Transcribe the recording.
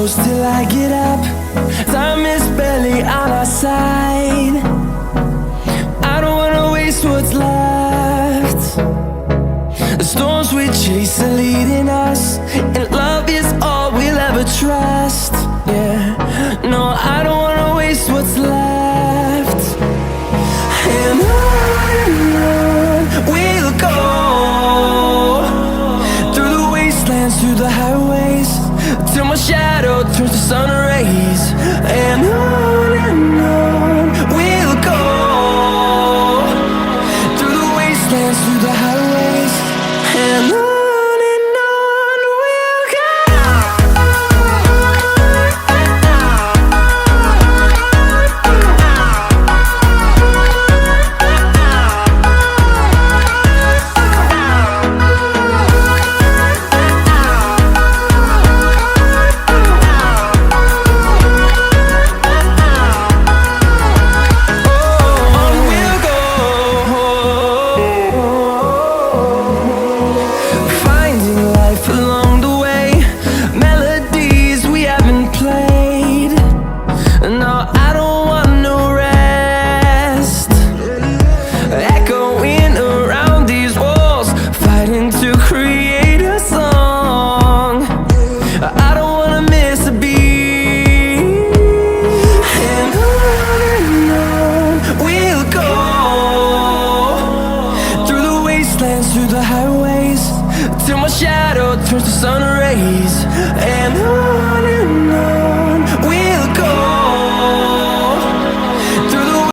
close till I get up. Time is barely on our side. I don't wanna waste what's left. The storms we chase are leading us, and love is all we'll ever trust. Yeah, no, I don't wanna waste what's left. And on we'll go, through the wastelands, through the highways, till my shadow turns to sun rays. And on we'll go, through the wastelands, through the highways, and on we'll go. Through the highways, till my shadow turns to sun rays. And on